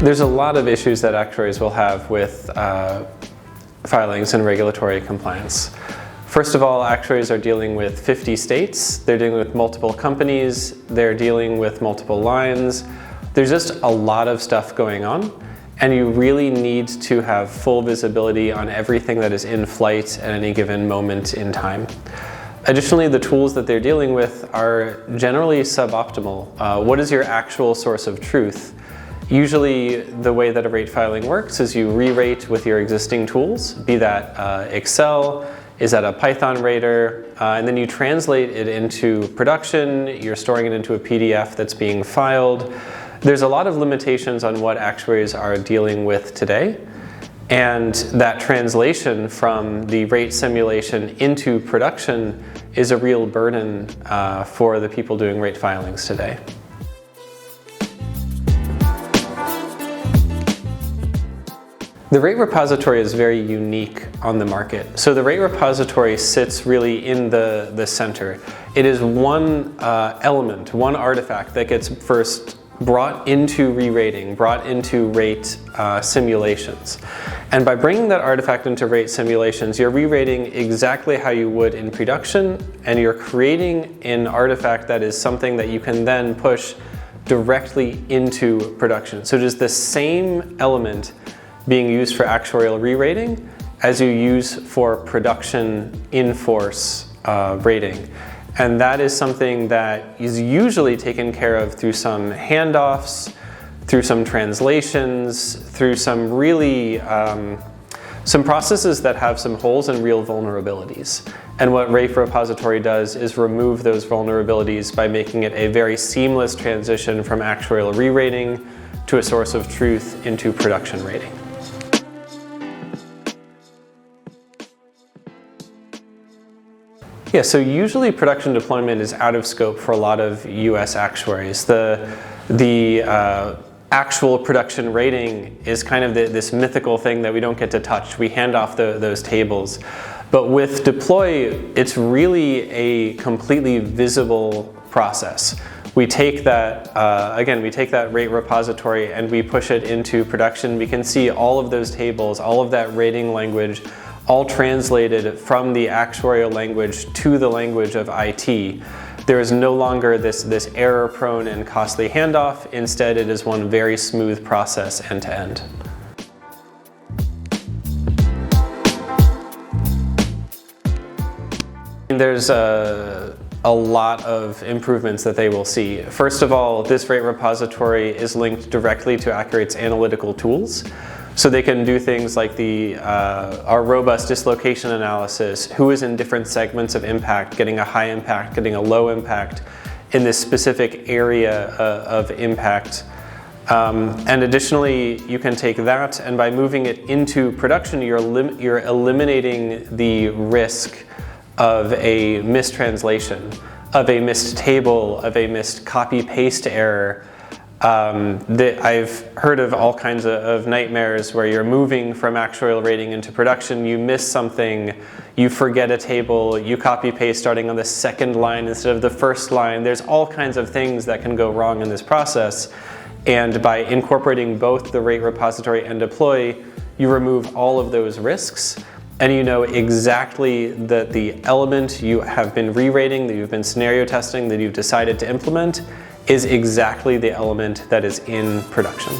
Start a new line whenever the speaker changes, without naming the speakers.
There's a lot of issues that actuaries will have with filings and regulatory compliance. First of all, actuaries are dealing with 50 states, they're dealing with multiple companies, they're dealing with multiple lines. There's just a lot of stuff going on, and you really need to have full visibility on everything that is in flight at any given moment in time. Additionally, the tools that they're dealing with are generally suboptimal. What is your actual source of truth? Usually the way that a rate filing works is you re-rate with your existing tools, be that Excel, is that a Python rater, and then you translate it into production, you're storing it into a PDF that's being filed. There's a lot of limitations on what actuaries are dealing with today, and that translation from the rate simulation into production is a real burden for the people doing rate filings today. The rate repository is very unique on the market. So the rate repository sits really in the center. It is one element, one artifact that gets first brought into re-rating, brought into rate simulations. And by bringing that artifact into rate simulations, you're re-rating exactly how you would in production, and you're creating an artifact that is something that you can then push directly into production. So it is the same element being used for actuarial re-rating as you use for production in-force rating. And that is something that is usually taken care of through some handoffs, through some translations, through some really, some processes that have some holes and real vulnerabilities. And what Rate Repository does is remove those vulnerabilities by making it a very seamless transition from actuarial re-rating to a source of truth into production rating. Yeah, so usually production deployment is out of scope for a lot of US actuaries. The actual production rating is kind of this mythical thing that we don't get to touch. We hand off those tables. But with deploy, it's really a completely visible process. We take that, again, we take that rate repository and we push it into production. We can see all of those tables, all of that rating language, all translated from the actuarial language to the language of IT. There is no longer this error-prone and costly handoff. Instead, it is one very smooth process end-to-end. There's a lot of improvements that they will see. First of all, this rate repository is linked directly to Accurate's analytical tools. So they can do things like our robust dislocation analysis, who is in different segments of impact, getting a high impact, getting a low impact in this specific area of impact. And additionally, you can take that, and by moving it into production, you're eliminating the risk of a mistranslation, of a missed table, of a missed copy-paste error. I've heard of all kinds of nightmares where you're moving from actuarial rating into production, you miss something, you forget a table, you copy-paste starting on the second line instead of the first line. There's all kinds of things that can go wrong in this process. And by incorporating both the rate repository and deploy, you remove all of those risks, and you know exactly that the element you have been re-rating, that you've been scenario testing, that you've decided to implement, is exactly the element that is in production.